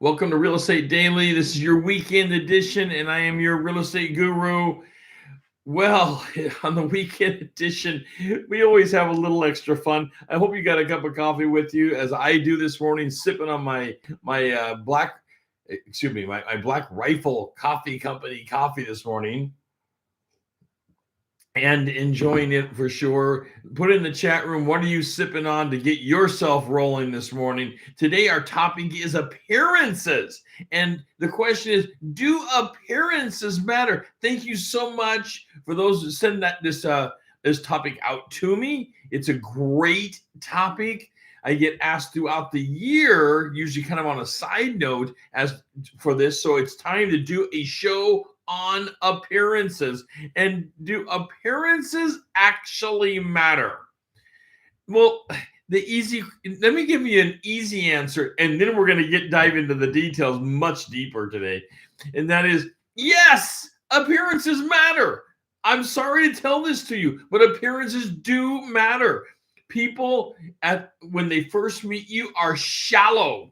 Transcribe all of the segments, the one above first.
Welcome to Real Estate Daily. This is your weekend edition, and I am your real estate guru. Well, on the weekend edition, we always have a little extra fun. I hope you got a cup of coffee with you, as I do this morning, sipping on my my Black Rifle Coffee Company coffee this morning and enjoying it for sure. Put in the chat room, what are you sipping on to get yourself rolling this morning? Today, our topic is appearances. And the question is, do appearances matter? Thank you so much for those who send this topic out to me. It's a great topic. I get asked throughout the year, usually kind of on a side note as for this. So it's time to do a show on appearances. And do appearances actually matter? Well, let me give you an easy answer, and then we're going to dive into the details much deeper today. And that is, yes, appearances matter. I'm sorry to tell this to you, but appearances do matter. People when they first meet you are shallow.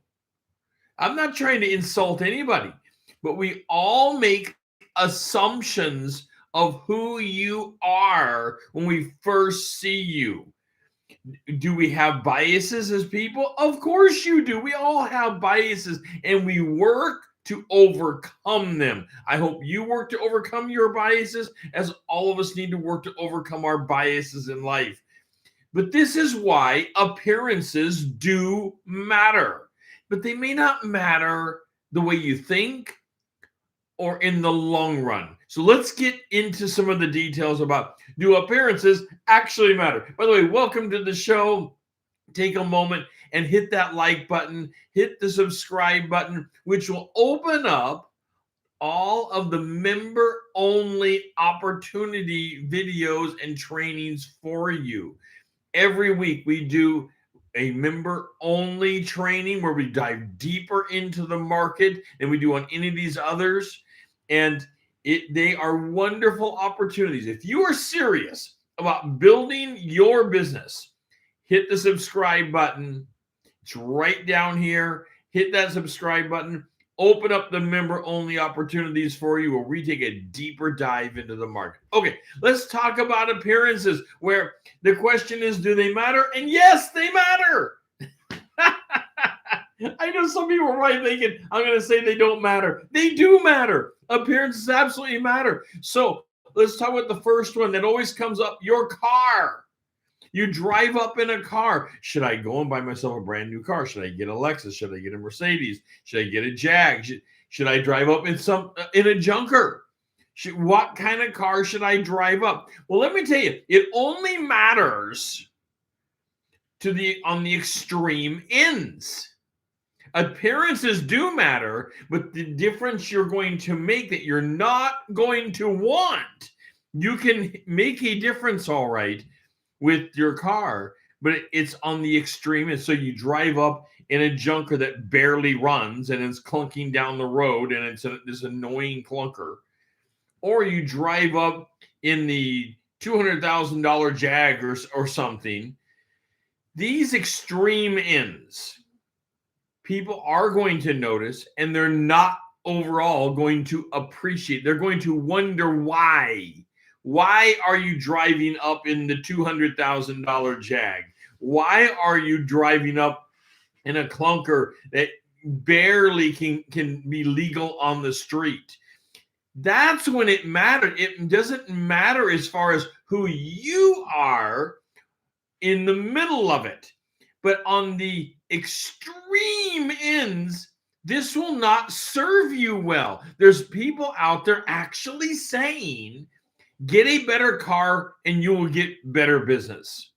I'm not trying to insult anybody, but we all make assumptions of who you are when we first see you. Do we have biases as people? Of course you do. We all have biases, and we work to overcome them. I hope you work to overcome your biases, as all of us need to work to overcome our biases in life. But this is why appearances do matter, but they may not matter the way you think or in the long run. So let's get into some of the details about, do appearances actually matter? By the way, welcome to the show. Take a moment and hit that like button, hit the subscribe button, which will open up all of the member only opportunity videos and trainings for you. Every week we do a member only training where we dive deeper into the market than we do on any of these others. And they are wonderful opportunities. If you are serious about building your business, hit the subscribe button. It's right down here. Hit that subscribe button. Open up the member only opportunities for you where we take a deeper dive into the market. Okay, let's talk about appearances, where the question is, do they matter? And yes, they matter. I know some people are right thinking I'm going to say they don't matter. They do matter. Appearances absolutely matter. So let's talk about the first one that always comes up, your car. You drive up in a car. Should I go and buy myself a brand new car? Should I get a Lexus? Should I get a Mercedes? Should I get a Jag? Should I drive up in a junker? What kind of car should I drive up? Well, let me tell you, it only matters on the extreme ends. Appearances do matter, but the difference you're going to make that you're not going to want, you can make a difference, all right, with your car, but it's on the extreme. And so you drive up in a junker that barely runs and it's clunking down the road, and it's this annoying clunker. Or you drive up in the $200,000 Jag or something. These extreme ends, people are going to notice, and they're not overall going to appreciate. They're going to wonder why. Why are you driving up in the $200,000 Jag? Why are you driving up in a clunker that barely can be legal on the street? That's when it matters. It doesn't matter as far as who you are in the middle of it. But on the extreme ends, this will not serve you well. There's people out there actually saying, get a better car and you will get better business.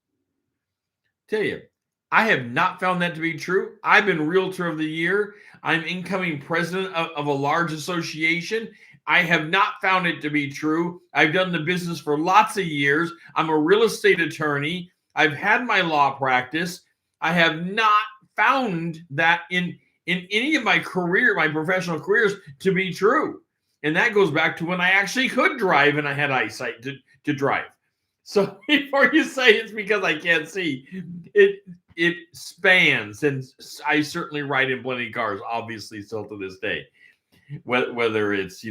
Tell you, I have not found that to be true. I've been Realtor of the Year. I'm incoming president of a large association. I have not found it to be true. I've done the business for lots of years. I'm a real estate attorney. I've had my law practice. I have not found that in any of my professional careers, to be true. And that goes back to when I actually could drive and I had eyesight to drive. So before you say it's because I can't see, it spans, and I certainly ride in plenty of cars, obviously, still to this day. Whether it's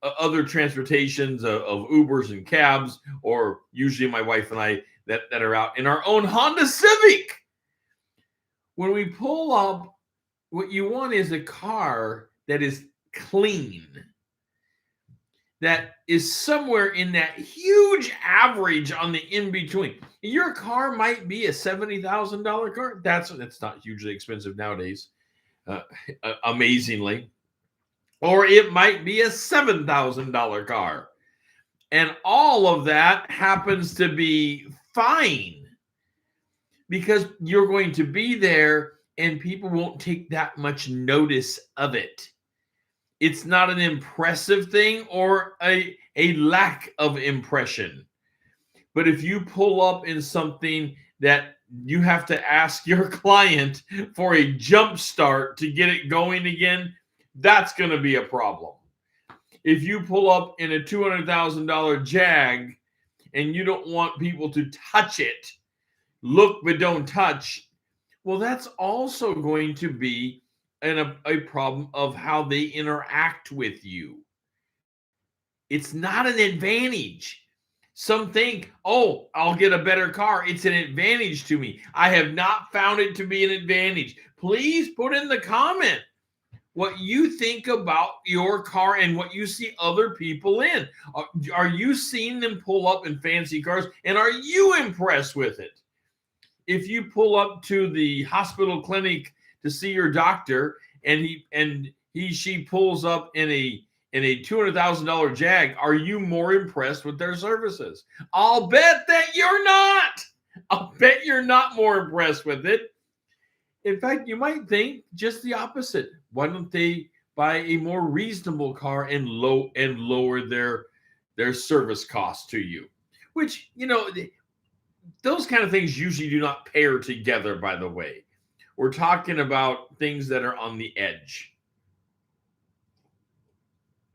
other transportations of Ubers and cabs, or usually my wife and I that are out in our own Honda Civic. When we pull up, what you want is a car that is clean, that is somewhere in that huge average on the in-between. Your car might be a $70,000 car. That's not hugely expensive nowadays, amazingly. Or it might be a $7,000 car. And all of that happens to be fine, because you're going to be there and people won't take that much notice of it. It's not an impressive thing or a lack of impression. But if you pull up in something that you have to ask your client for a jump start to get it going again, that's going to be a problem. If you pull up in a $200,000 Jag and you don't want people to touch it, look but don't touch, well, that's also going to be a problem of how they interact with you. It's not an advantage. Some think, oh, I'll get a better car. It's an advantage to me. I have not found it to be an advantage. Please put in the comment what you think about your car and what you see other people in. Are you seeing them pull up in fancy cars, and are you impressed with it? If you pull up to the hospital clinic to see your doctor and she pulls up in a $200,000 Jag, are you more impressed with their services? I'll bet that you're not. I'll bet you're not more impressed with it. In fact, you might think just the opposite. Why don't they buy a more reasonable car and lower their service costs to you? Which, those kind of things usually do not pair together, by the way. We're talking about things that are on the edge.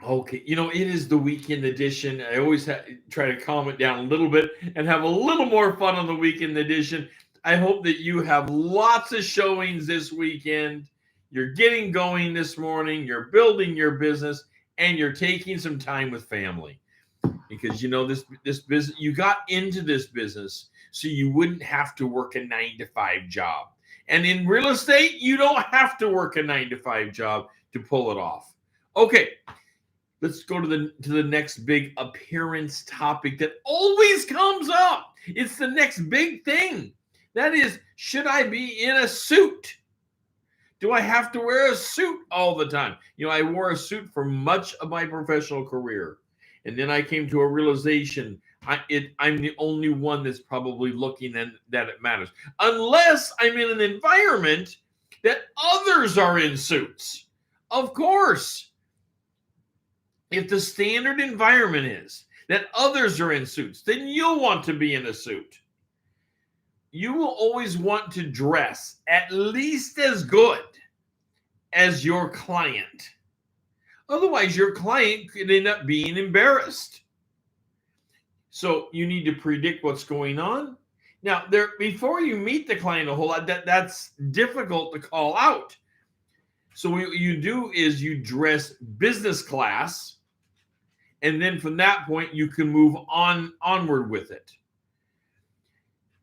Okay, it is the weekend edition. I always try to calm it down a little bit and have a little more fun on the weekend edition. I hope that you have lots of showings this weekend. You're getting going this morning. You're building your business, and you're taking some time with family, because this business, you got into this business so you wouldn't have to work a 9-to-5 job. And in real estate, you don't have to work a 9-to-5 job to pull it off. Okay, let's go to the next big appearance topic that always comes up. It's the next big thing. That is, should I be in a suit? Do I have to wear a suit all the time? I wore a suit for much of my professional career. And then I came to a realization, I'm the only one that's probably looking at that it matters. Unless I'm in an environment that others are in suits. Of course. If the standard environment is that others are in suits, then you'll want to be in a suit. You will always want to dress at least as good as your client. Otherwise, your client could end up being embarrassed. So you need to predict what's going on. Now, before you meet the client a whole lot, that's difficult to call out. So what you do is you dress business class, and then from that point, you can move onward with it.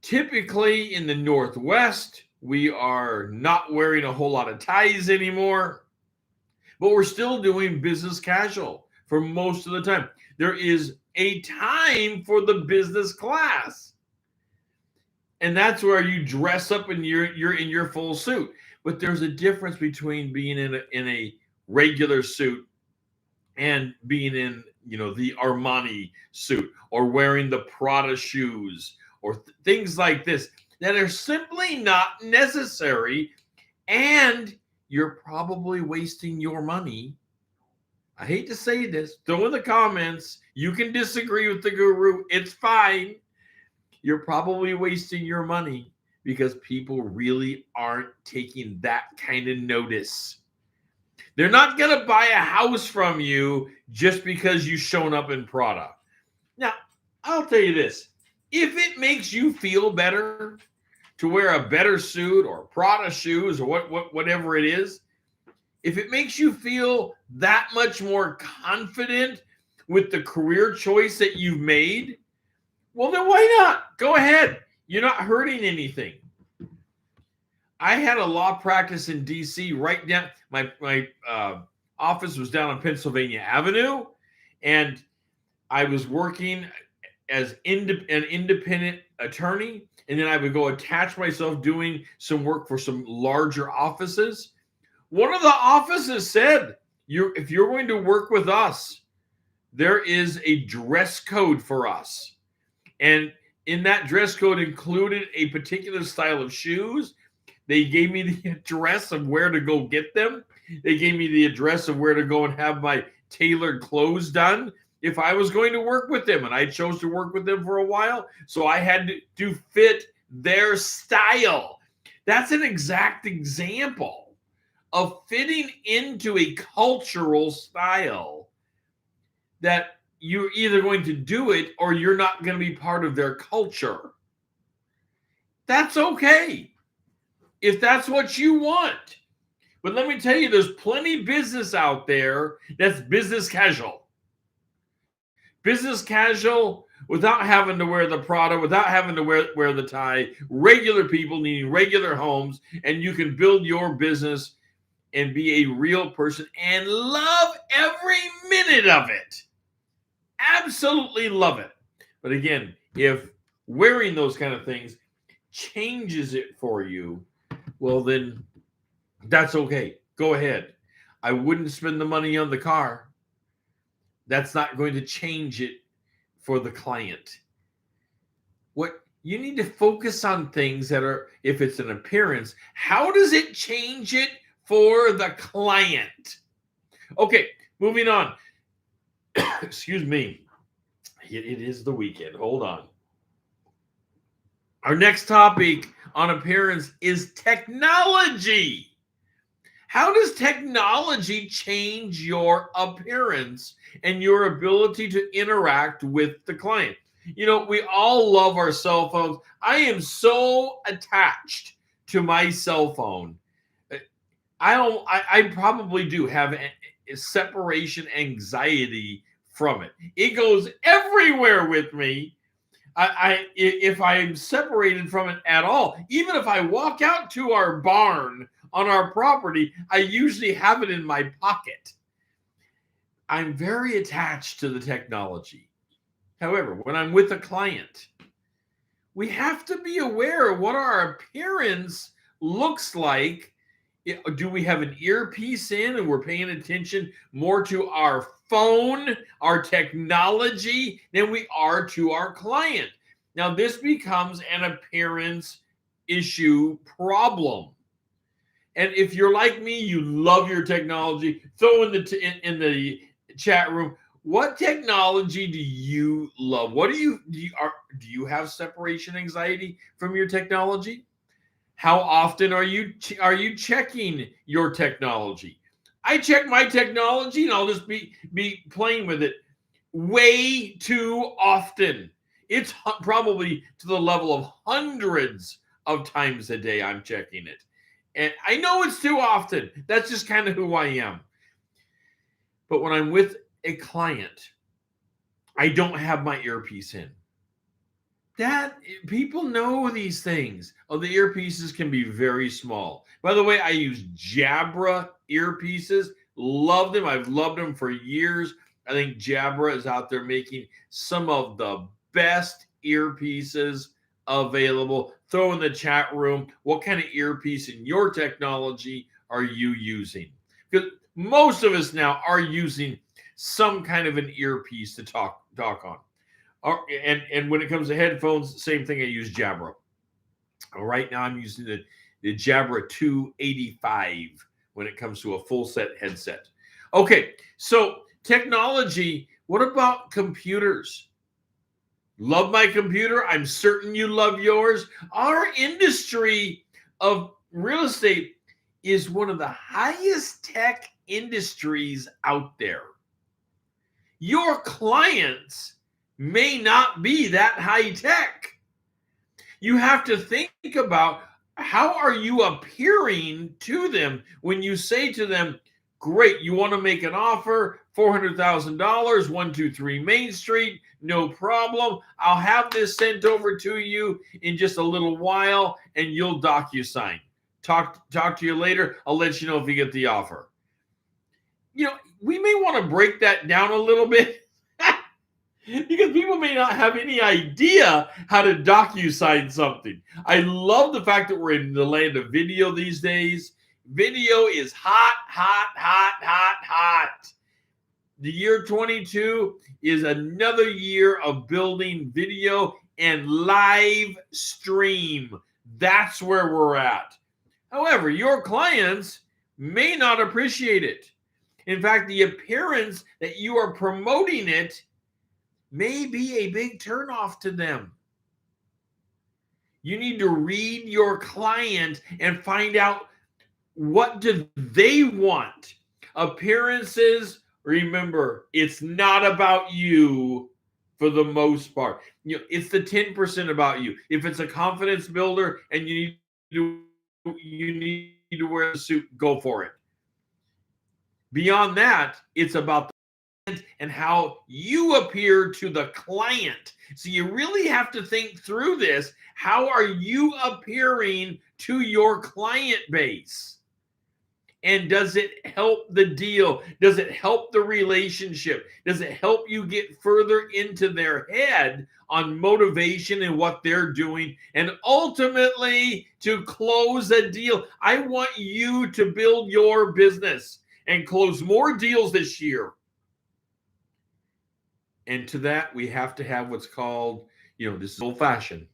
Typically in the Northwest, we are not wearing a whole lot of ties anymore, but we're still doing business casual for most of the time. There is a time for the business class, and that's where you dress up and you're in your full suit. But there's a difference between being in a regular suit and being in the Armani suit, or wearing the Prada shoes, or things like this that are simply not necessary, and you're probably wasting your money. I hate to say this, throw in the comments. You can disagree with the guru. It's fine. You're probably wasting your money because people really aren't taking that kind of notice. They're not going to buy a house from you just because you've shown up in Prada. Now, I'll tell you this. If it makes you feel better to wear a better suit or Prada shoes or whatever it is, if it makes you feel that much more confident with the career choice that you've made, well, then why not? Go ahead. You're not hurting anything. I had a law practice in D.C. right down. My office was down on Pennsylvania Avenue, and I was working as an independent attorney, and then I would go attach myself doing some work for some larger offices. One of the offices said, if you're going to work with us, there is a dress code for us. And in that dress code included a particular style of shoes. They gave me the address of where to go get them. They gave me the address of where to go and have my tailored clothes done if I was going to work with them. And I chose to work with them for a while. So I had to fit their style. That's an exact example of fitting into a cultural style that you're either going to do it or you're not going to be part of their culture. That's okay if that's what you want. But let me tell you, there's plenty of business out there that's business casual. Business casual without having to wear the Prada, without having to wear the tie, regular people needing regular homes, and you can build your business and be a real person and love every minute of it. Absolutely love it. But again, if wearing those kind of things changes it for you, well, then that's okay. Go ahead. I wouldn't spend the money on the car. That's not going to change it for the client. What you need to focus on things that are, if it's an appearance, how does it change it for the client? Okay, moving on. Excuse me. It is the weekend. Hold on. Our next topic on appearance is technology. How does technology change your appearance and your ability to interact with the client? You know, we all love our cell phones. I am so attached to my cell phone. I probably do have a separation anxiety from it. It goes everywhere with me. If I'm separated from it at all, even if I walk out to our barn on our property, I usually have it in my pocket. I'm very attached to the technology. However, when I'm with a client, we have to be aware of what our appearance looks like. Do we have an earpiece in and we're paying attention more to our phone, our technology, than we are to our client? Now, this becomes an appearance issue problem. And if you're like me, you love your technology, throw in the chat room, what technology do you love? What do you have separation anxiety from your technology? How often are you checking your technology? I check my technology and I'll just be playing with it way too often. It's probably to the level of hundreds of times a day I'm checking it. And I know it's too often. That's just kind of who I am. But when I'm with a client, I don't have my earpiece in. That people know these things. Oh, the earpieces can be very small. By the way, I use Jabra earpieces. Love them. I've loved them for years. I think Jabra is out there making some of the best earpieces available. Throw in the chat room, what kind of earpiece in your technology are you using? Because most of us now are using some kind of an earpiece to talk on. And when it comes to headphones, same thing. I use Jabra. Right now, I'm using the Jabra 285 when it comes to a full set headset. Okay, so technology. What about computers? Love my computer. I'm certain you love yours. Our industry of real estate is one of the highest tech industries out there. Your clients may not be that high tech. You have to think about, how are you appearing to them when you say to them, great, you want to make an offer, $400,000, 123 Main Street, no problem. I'll have this sent over to you in just a little while, and you'll DocuSign. Talk to you later. I'll let you know if you get the offer. We may want to break that down a little bit because people may not have any idea how to DocuSign something. I love the fact that we're in the land of video these days. Video is hot, hot, hot, hot, hot. The year 22 is another year of building video and live stream. That's where we're at. However, your clients may not appreciate it. In fact, the appearance that you are promoting it may be a big turnoff to them. You need to read your client and find out, what do they want? Appearances, remember, it's not about you for the most part. It's the 10% about you. If it's a confidence builder and you need to wear a suit, go for it. Beyond that, it's about the and how you appear to the client. So you really have to think through this. How are you appearing to your client base? And does it help the deal? Does it help the relationship? Does it help you get further into their head on motivation and what they're doing, and ultimately to close a deal? I want you to build your business and close more deals this year. And to that, we have to have what's called, this is old fashioned.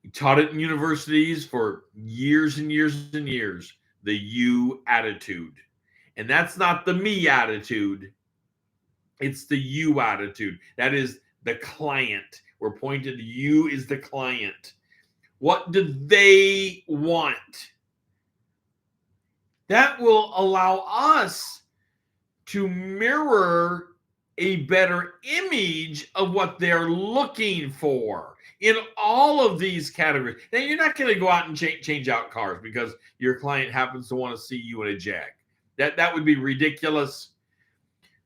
You taught it in universities for years and years and years, the you attitude. And that's not the me attitude. It's the you attitude. That is the client. We're pointing to you is the client. What do they want? That will allow us to mirror a better image of what they're looking for in all of these categories. Now, you're not going to go out and change out cars because your client happens to want to see you in a Jag. That would be ridiculous.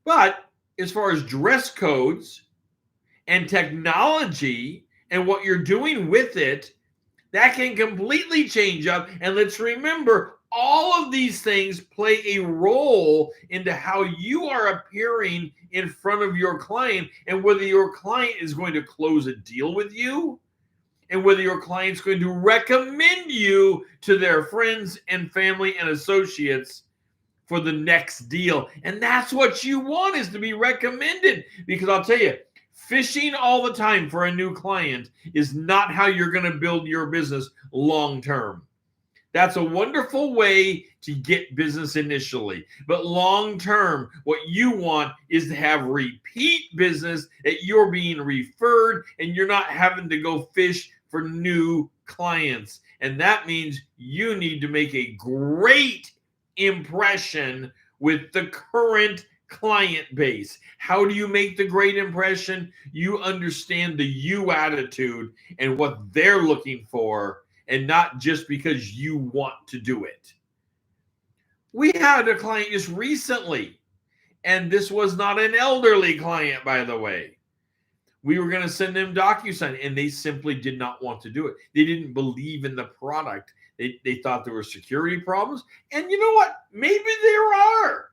But as far as dress codes and technology and what you're doing with it, that can completely change up. And let's remember, all of these things play a role into how you are appearing in front of your client, and whether your client is going to close a deal with you, and whether your client's going to recommend you to their friends and family and associates for the next deal. And that's what you want, is to be recommended. Because I'll tell you, fishing all the time for a new client is not how you're going to build your business long term. That's a wonderful way to get business initially. But long term, what you want is to have repeat business, that you're being referred and you're not having to go fish for new clients. And that means you need to make a great impression with the current client base. How do you make the great impression? You understand the you attitude and what they're looking for, and not just because you want to do it. We had a client just recently, and this was not an elderly client, by the way. We were going to send them DocuSign, and they simply did not want to do it. They didn't believe in the product. They thought there were security problems. And you know what? Maybe there are.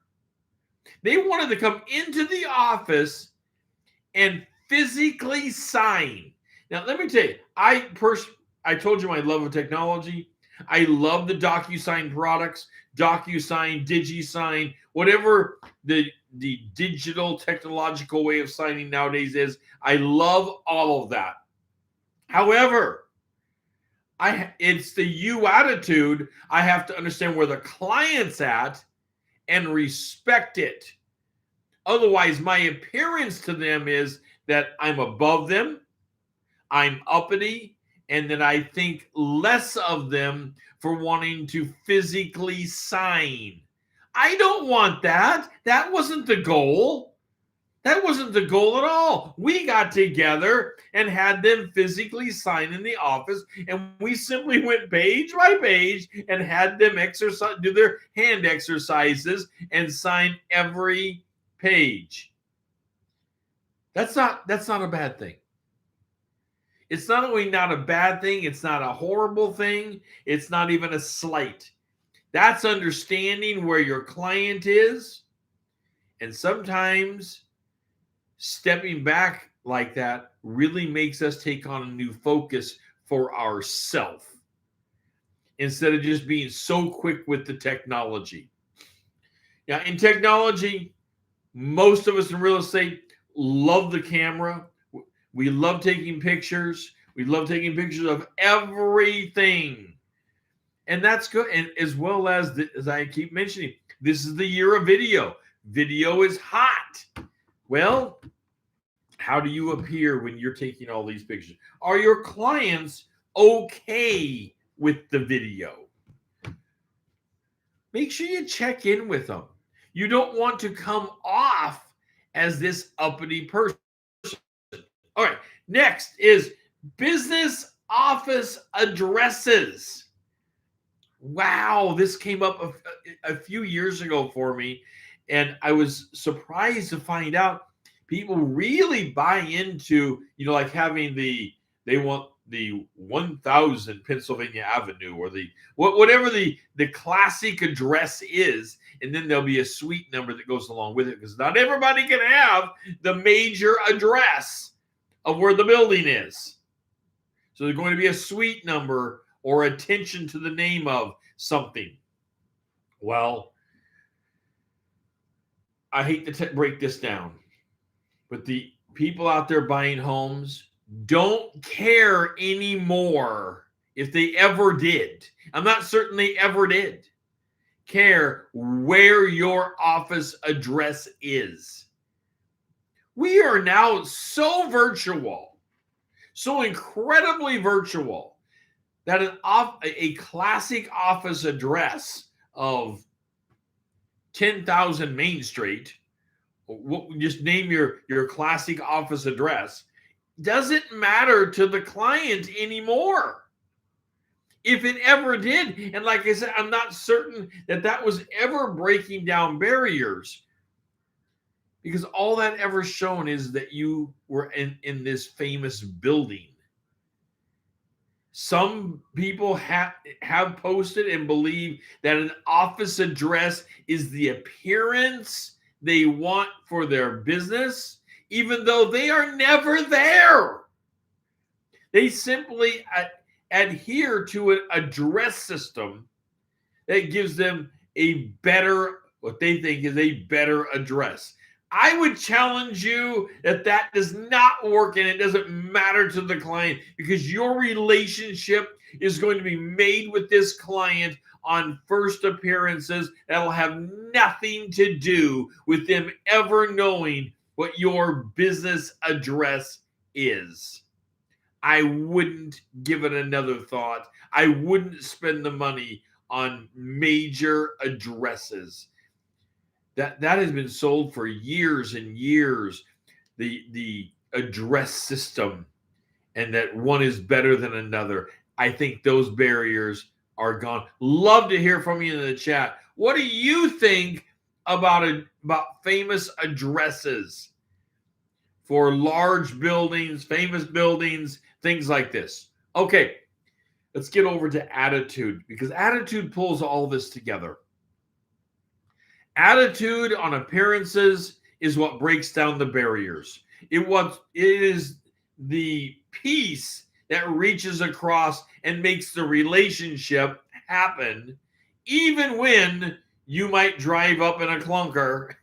They wanted to come into the office and physically sign. Now, let me tell you, I told you my love of technology. I love the DocuSign products, DocuSign, DigiSign, whatever the digital technological way of signing nowadays is. I love all of that. However, it's the you attitude. I have to understand where the client's at and respect it. Otherwise, my appearance to them is that I'm above them, I'm uppity, and then I think less of them for wanting to physically sign. I don't want that. That wasn't the goal. That wasn't the goal at all. We got together and had them physically sign in the office, and we simply went page by page and had them exercise, do their hand exercises, and sign every page. That's not a bad thing. It's not only not a bad thing, it's not a horrible thing, it's not even a slight. That's understanding where your client is, and sometimes stepping back like that really makes us take on a new focus for ourselves instead of just being so quick with the technology. Now, in technology, most of us in real estate love the camera. We love taking pictures. We love taking pictures of everything. And that's good. And as well as I keep mentioning, this is the year of video. Video is hot. Well, how do you appear when you're taking all these pictures? Are your clients okay with the video? Make sure you check in with them. You don't want to come off as this uppity person. All right, next is business office addresses. Wow, this came up a few years ago for me, and I was surprised to find out people really buy into, like having they want the 1000 Pennsylvania Avenue, or whatever the classic address is, and then there'll be a suite number that goes along with it, because not everybody can have the major address of where the building is. So there's going to be a suite number or attention to the name of something. Well, I hate to break this down, but the people out there buying homes don't care anymore if they ever did. I'm not certain they ever did care where your office address is. We are now so virtual, so incredibly virtual, that a classic office address of 10,000 Main Street, just name your classic office address, doesn't matter to the client anymore. If it ever did, and like I said, I'm not certain that was ever breaking down barriers, because all that ever shown is that you were in this famous building. Some people have posted and believe that an office address is the appearance they want for their business, even though they are never there. They simply adhere to an address system that gives them what they think is a better address. I would challenge you that does not work, and it doesn't matter to the client, because your relationship is going to be made with this client on first appearances. That'll have nothing to do with them ever knowing what your business address is. I wouldn't give it another thought. I wouldn't spend the money on major addresses. That has been sold for years and years, the address system, and that one is better than another. I think those barriers are gone. Love to hear from you in the chat. What do you think about famous addresses for large buildings, famous buildings, things like this? Okay, let's get over to attitude, because attitude pulls all this together. Attitude on appearances is what breaks down the barriers. It is the piece that reaches across and makes the relationship happen, even when you might drive up in a clunker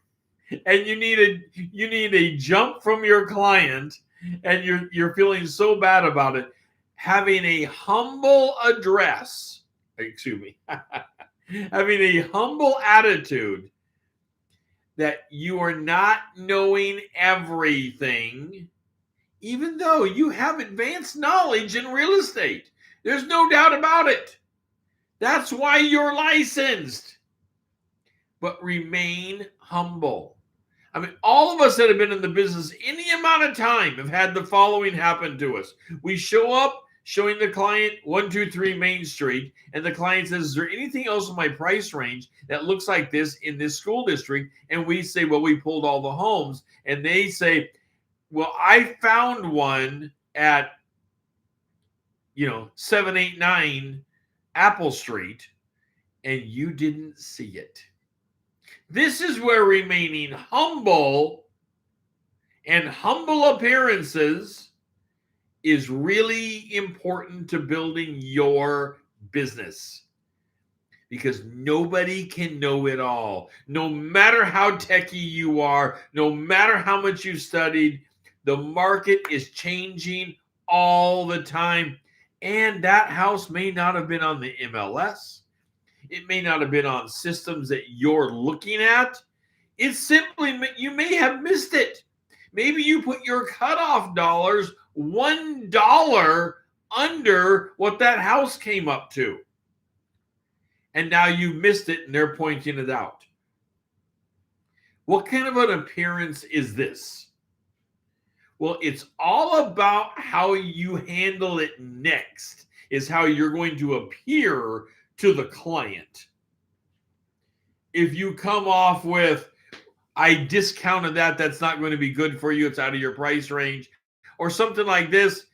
and you need a jump from your client, and you're feeling so bad about it. Having a humble address, having a humble attitude, that you are not knowing everything, even though you have advanced knowledge in real estate. There's no doubt about it. That's why you're licensed. But remain humble. I mean, all of us that have been in the business any amount of time have had the following happen to us. We show up showing the client 123 Main Street, and the client says, is there anything else in my price range that looks like this in this school district? And we say, well, we pulled all the homes. And they say, well, I found one at 789 Apple Street, and you didn't see it. This is where remaining humble and humble appearances is really important to building your business, because nobody can know it all. No matter how techy you are, no matter how much you've studied, the market is changing all the time. And that house may not have been on the MLS. It may not have been on systems that you're looking at. It's simply, you may have missed it. Maybe you put your cutoff dollars $1 under what that house came up to. And now you missed it and they're pointing it out. What kind of an appearance is this? Well, it's all about how you handle it next, is how you're going to appear to the client. If you come off with, I discounted that, that's not going to be good for you, it's out of your price range, or something like this,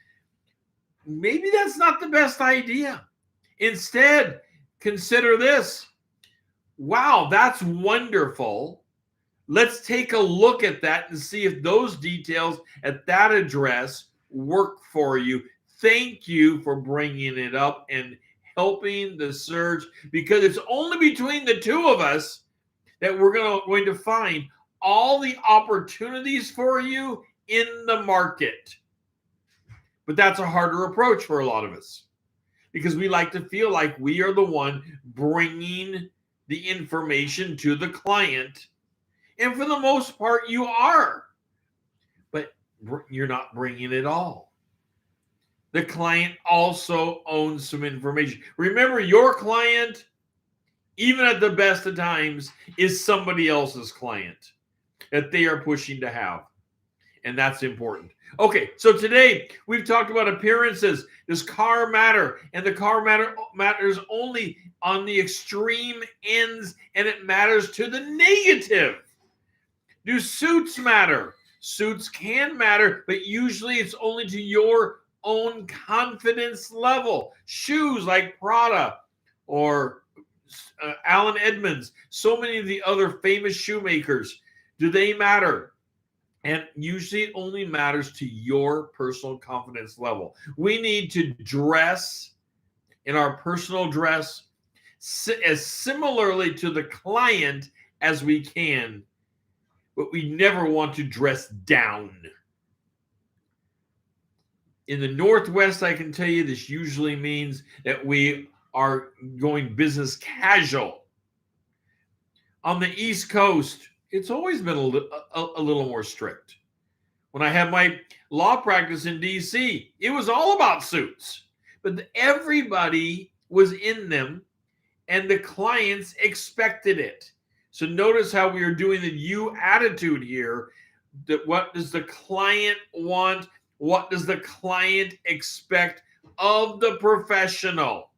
maybe that's not the best idea. Instead, consider this. Wow, that's wonderful. Let's take a look at that and see if those details at that address work for you. Thank you for bringing it up and helping the search, because it's only between the two of us that we're going to find all the opportunities for you in the market. But that's a harder approach for a lot of us, because we like to feel like we are the one bringing the information to the client. And for the most part, you are. But you're not bringing it all. The client also owns some information. Remember, your client, even at the best of times, is somebody else's client that they are pushing to have. And that's important. Okay, so today we've talked about appearances. Does car matter? And the car matters only on the extreme ends, and it matters to the negative. Do suits matter? Suits can matter, but usually it's only to your own confidence level. Shoes like Prada or Allen Edmonds, so many of the other famous shoemakers, do they matter? And usually it only matters to your personal confidence level. We need to dress in our personal dress as similarly to the client as we can, but we never want to dress down. In the Northwest, I can tell you this usually means that we are going business casual. On the East Coast, it's always been a little more strict. When I had my law practice in DC, it was all about suits, but everybody was in them and the clients expected it. So notice how we are doing the you attitude here. That what does the client want? What does the client expect of the professional?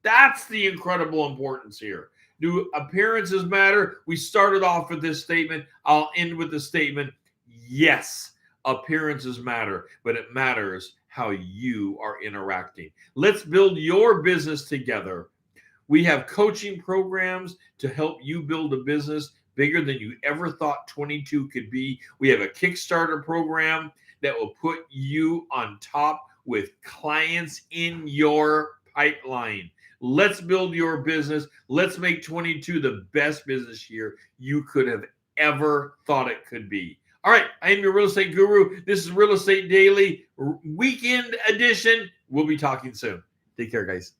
That's the incredible importance here. Do appearances matter? We started off with this statement. I'll end with the statement. Yes, appearances matter, but it matters how you are interacting. Let's build your business together. We have coaching programs to help you build a business bigger than you ever thought 22 could be. We have a Kickstarter program that will put you on top with clients in your pipeline. Let's build your business. Let's make 22 the best business year you could have ever thought it could be. All right, I am your real estate guru. This is Real Estate Daily Weekend Edition. We'll be talking soon. Take care, guys.